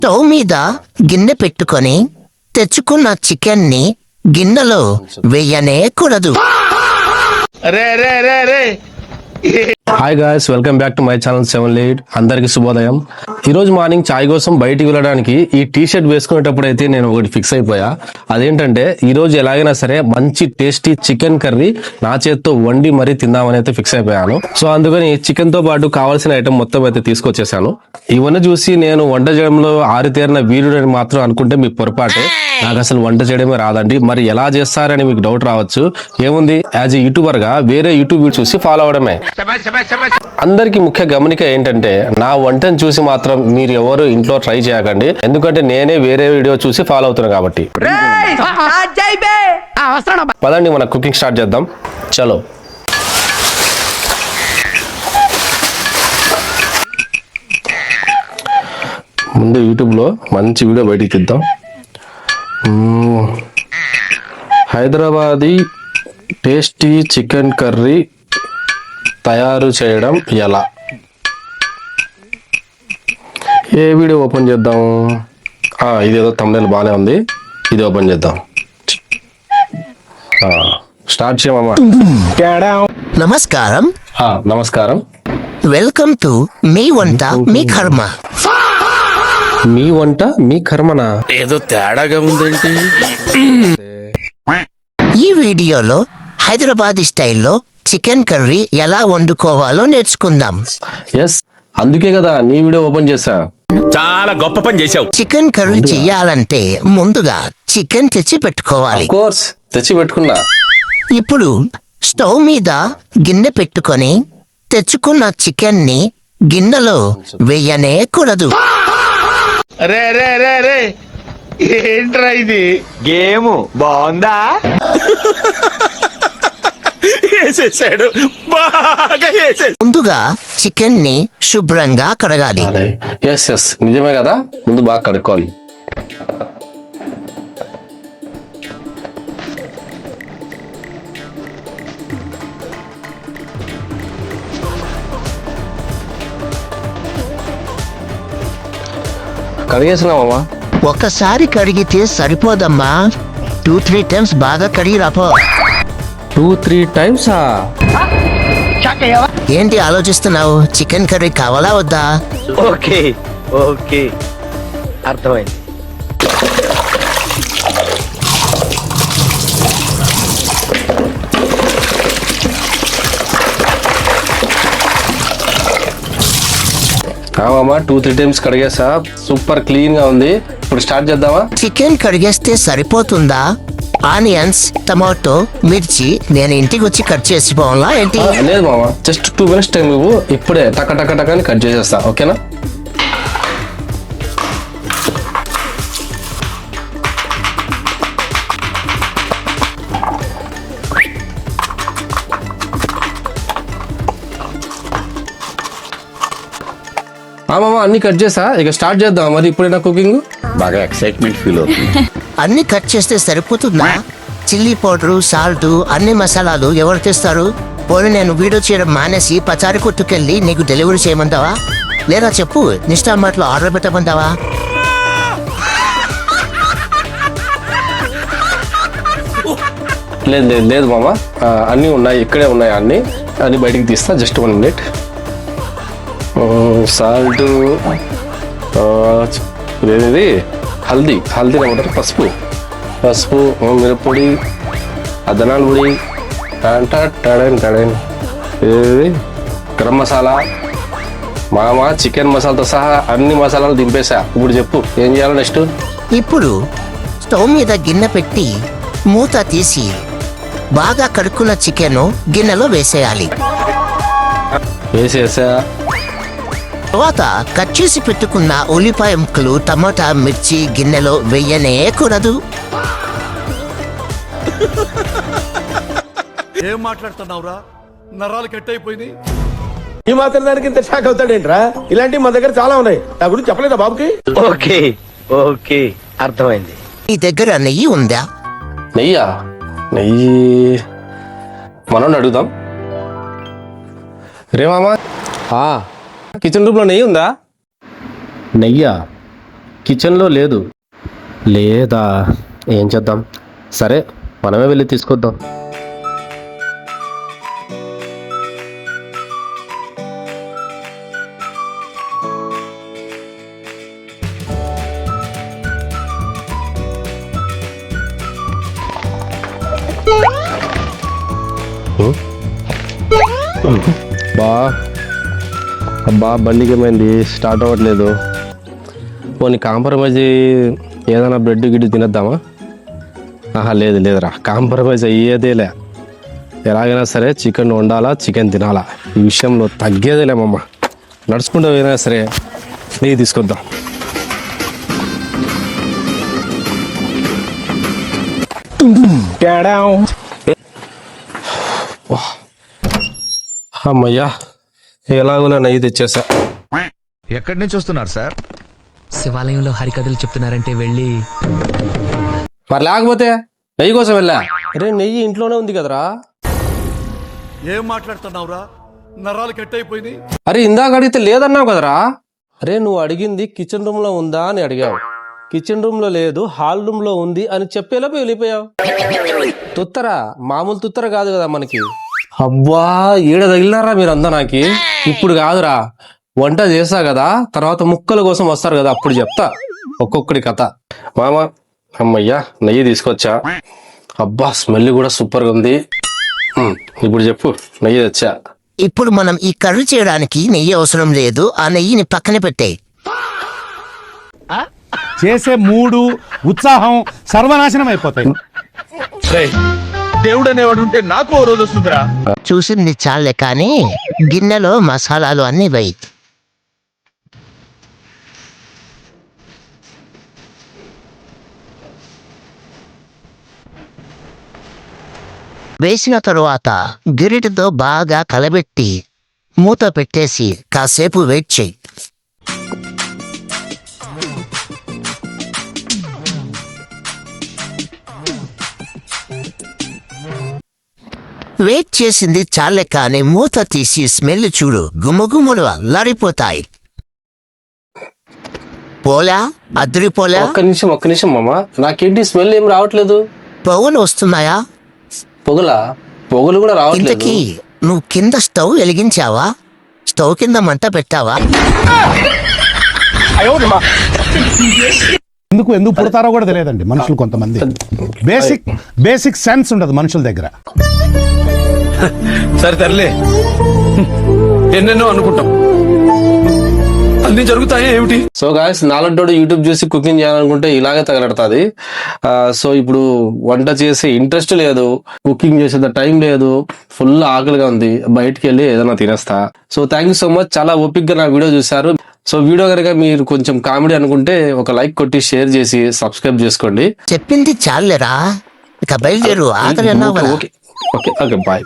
Stove మీద గిన్నె పెట్టుకొని తెచ్చుకున్న చికెన్ ని గిన్నెలో వేయనే కూడదు. Hi guys, welcome back to my channel 7 lead. అందరికి శుభోదయం. ఈ రోజు మార్నింగ్ చాయ్ కోసం బయటికి వెళ్ళడానికి ఈ టీ షర్ట్ వేసుకునేటప్పుడు అయితే నేను ఒకటి ఫిక్స్ అయిపోయా. అదేంటంటే ఈ రోజు ఎలాగైనా సరే మంచి టేస్టీ చికెన్ కర్రీ నా చేత్తో వండి మరీ తిందామని అయితే ఫిక్స్ అయిపోయాను. సో అందుకని చికెన్ తో పాటు కావాల్సిన ఐటమ్ మొత్తం అయితే తీసుకొచ్చేసాను. ఇవన్నీ చూసి నేను వంట చేయడంలో ఆరితేరిన వీరుడని మాత్రం అనుకుంటే మీ పొరపాటే. నాకు అసలు వంట చేయడమే రాదండి. మరి ఎలా చేస్తారని మీకు డౌట్ రావచ్చు. ఏముంది, యాజ్ ఏ యూట్యూబర్ గా వేరే యూట్యూబ్ చూసి ఫాలో అవడమే. అందరికి ముఖ్య గమనిక ఏంటంటే నా వంటను చూసి మాత్రం మీరు ఎవరు ఇంట్లో ట్రై చేయకండి. ఎందుకంటే నేనే వేరే వీడియో చూసి ఫాలో అవుతున్నాను కాబట్టి. పదండి మన కుకింగ్ స్టార్ట్ చేద్దాం. చలో. ముందు యూట్యూబ్ లో మంచి వీడియో బయటికి తీద్దాం. హైదరాబాదీ టేస్టీ చికెన్ కర్రీ తయారు చేయడం ఎలా? ఏ వీడియో ఓపెన్ చేద్దాం? ఇదేదో థంబ్నెయిల్ బాగానే ఉంది, ఇది ఓపెన్ చేద్దాం. స్టార్ట్ చేయమమ్మా. నమస్కారం. నమస్కారం. వెల్కమ్ టు మీ వంట మీ కర్మ. మీ వంట మీ కర్మనా? ఏదో తేడాగా ఉందేంటి? ఈ వీడియోలో హైదరాబాదీ స్టైల్లో చికెన్ కర్రీ ఎలా వండుకోవాలో నేర్చుకుందాం. ఎస్, అందుకే కదా నీ వీడియో ఓపెన్ చేశా. చాలా గొప్ప పని చేశావు. చికెన్ కర్రీ చెయ్యాలంటే ముందుగా చికెన్ తెచ్చి పెట్టుకోవాలి. కోర్స్ తెచ్చి పెట్టుకున్నా. ఇప్పుడు స్టవ్ మీద గిన్నె పెట్టుకొని తెచ్చుకున్న చికెన్ ని గిన్నెలో వేయనే కూడదు. ఏంట్రా ఇది? గేమ్ బాగుందా? వేసేసాడు, బాగా వేసేసాడు. ముందుగా చికెన్ ని శుభ్రంగా కడగాలి. ఎస్ ఎస్, నిజమే కదా. ముందు బాగా కడుక్కోవాలి. కడిగేసినామమ్మా. ఒకసారి కడిగితే సరిపోదమ్మా, 2-3 టైమ్స్ బాగా కడిగి రాపో. 2-3 టైమ్సా? ఏంటి ఆలోచిస్తున్నావు? చికెన్ కర్రీ కావాలా వద్దా? ఓకే ఓకే, అర్థమైంది. కావమ్మా, 2-3 టైమ్స్ కడిగేసా. సూపర్ క్లీన్ గా ఉంది. ఇప్పుడు స్టార్ట్ చేద్దామా? చికెన్ కడిగేస్తే సరిపోతుందా? ఆనియన్స్, టమాటో, మిర్చి నేను ఇంటికి వచ్చి కట్ చేసిపోవాలా ఏంటి? లేదు మామ, జస్ట్ 2 మినిట్స్ టైం ఇవ్వు. ఇప్పుడే టక టక టక అని కట్ చేసేస్తా. ఓకేనా? మామ అన్ని కట్ చేసా, ఇక స్టార్ట్ చేద్దాం. మరి ఇప్పుడైనా కుకింగ్ బాగా ఎక్సైట్మెంట్ ఫీల్ అవుతుంది. అన్ని కట్ చేస్తే సరిపోతుందా? చిల్లీ పౌడరు, సాల్ట్, అన్ని మసాలాలు ఎవరు తెస్తారు? పోనీ నేను వీడియో చేయడం మానేసి పచారి కొట్టుకెళ్ళి నీకు డెలివరీ చేయమంటావా? లేదా చెప్పు, నిష్టామార్ట్లో ఆర్డర్ పెట్టమంటావా? లేదు లేదు లేదు మామ, అన్నీ ఉన్నాయి, ఇక్కడే ఉన్నాయి. అన్ని బయటికి తీస్తా. Just 1 minute. సాల్ట్, ఇదేది హల్దీ ఏమంటారు, పసుపు, మిరప్పొడి, అదనాల పొడి, ఇది గరం మసాలా. మామ చికెన్ మసాలాతో సహా అన్ని మసాలాలు దింపేసా. ఇప్పుడు చెప్పు ఏం చేయాలి నెక్స్ట్? ఇప్పుడు స్టవ్ మీద గిన్నె పెట్టి మూత తీసి బాగా కడుక్కున్న చికెన్ గిన్నెలో వేసేయాలి. వేసేసా. తర్వాత కట్ చేసి పెట్టుకున్న ఉల్లిపాయ ముక్కలు, టమాటా, మిర్చి గిన్నెలో వేయనే కూడదు. ఏం మాట్లాడుతున్నావురా? నరాలు కట్ అయిపోయినాయి. ఈ మాత్రం దానికి ఇంత షాక్ అవుతాడేంట్రా? ఇలాంటివి మా దగ్గర చాలా ఉన్నాయి. నా గురించి చెప్పలేదా బాబుకి? ఓకే ఓకే, అర్థమైంది. ఈ దగ్గర నెయ్యి ఉందా? నెయ్యి మనం అడుగుదాం. రే మామా, కిచెన్ రూమ్ లో నెయ్యి ఉందా? నెయ్యా? కిచెన్లో లేదు. లేదా ఏం చేద్దాం, సరే మనమే వెళ్ళి తీసుకొద్దాం. అబ్బా బండికి ఏమైంది, స్టార్ట్ అవ్వట్లేదు. పోనీ కాంప్రమైజ్ ఏదైనా బ్రెడ్ గిడ్డు తినేద్దామా? లేదురా, కాంప్రమైజ్ అయ్యేదేలే. ఎలాగైనా సరే చికెన్ వండాలా, చికెన్ తినాలా. ఈ విషయంలో తగ్గేదేలేమమ్మ. నడుచుకుంటూ పోయినా సరే నెయ్యి తీసుకొద్దాం. అమ్మయ్యా, ఎలాగోలా నెయ్యి తెచ్చేసా. ఎక్కడి నుంచి వస్తున్నారు సార్? శివాలయంలో హరికథలు చెప్తున్నారంటే వెళ్ళి. మరి లేకపోతే నెయ్యి కోసం వెళ్ళా. అరే నెయ్యి ఇంట్లోనే ఉంది కదరా. ఏం మాట్లాడుతున్నావురా? నరాలు కట్ అయిపోయింది. అరే ఇందాక అడిగితే లేదన్నావు కదరా. అరే నువ్వు అడిగింది కిచెన్ రూమ్ లో ఉందా అని అడిగావు. కిచెన్ రూమ్ లో లేదు, హాల్ రూమ్ లో ఉంది అని చెప్పేలోపు వెళ్ళిపోయావు. తుత్తరా, మామూలు తుత్తర కాదు కదా మనకి. అబ్బా ఈడ తగిలినారా మీరంతా నాకి. ఇప్పుడు కాదురా, వంట చేస్తా కదా, తర్వాత ముక్కల కోసం వస్తారు కదా, అప్పుడు చెప్తా ఒక్కొక్కడి కథ. మామ అమ్మయ్యా నెయ్యి తీసుకొచ్చా. అబ్బా స్మెల్ కూడా సూపర్ గా ఉంది. ఇప్పుడు చెప్పు, నెయ్యి తెచ్చా. ఇప్పుడు మనం ఈ కర్రీ చేయడానికి నెయ్యి అవసరం లేదు. ఆ నెయ్యిని పక్కన పెట్టేయ్. చేసే మూడు ఉత్సాహం సర్వనాశనం అయిపోతాయి. దేవుడు అనేవాడు ఉంటే నాకు ఓ రోజు వస్తుందిరా. చూసింది చాలే కానీ గిన్నెలో మసాలాలు అన్ని వేయి. వేసిన తరువాత గిరిటితో బాగా కలబెట్టి మూత పెట్టేసి కాసేపు వెయిట్ చేయి. వెయిట్ చేసింది చాలే కానీ మూత తీసి స్మెల్ చూడు, గుమగుమలు అల్లారిపోతాయి. పోలా అద్దరిపోలా. ఒక్క నిమిషం మామ, నాకేంటి స్మెల్ ఏం రావట్లేదు. పొగలు వస్తున్నాయా? పొగలు కూడా రావట్లేదు. ఇంతకీ నువ్వు కింద స్టవ్ వెలిగించావా? స్టవ్ కింద మంట పెట్టావా? ఎందుకు పుడతారో కూడా తెలియదండి మనుషులు కొంతమంది. బేసిక్ సెన్స్ ఉండదు మనుషుల దగ్గర. సరే తరలే, ఎన్నెన్నో అనుకుంటాం, అన్ని జరుగుతాయి ఏమిటి. సో గాయస్, నాలంటోడు యూట్యూబ్ చూసి కుకింగ్ చేయాలనుకుంటే ఇలాగే తగలడుతుంది. సో ఇప్పుడు వంట చేసే ఇంట్రెస్ట్ లేదు, కుకింగ్ చేసేంత టైం లేదు, ఫుల్ ఆకలిగా ఉంది, బయటికి వెళ్ళి ఏదైనా తినేస్తా. So thank you so much, చాలా ఓపిక్గా నా వీడియో చూశారు. సో వీడియో కనుక మీరు కొంచెం కామెడీ అనుకుంటే ఒక లైక్ కొట్టి షేర్ చేసి సబ్స్క్రైబ్ చేసుకోండి. చెప్పింది చాలేరా, ఇక బయలుదేరు. ఆకలి అన్నావు కదా. Okay bye.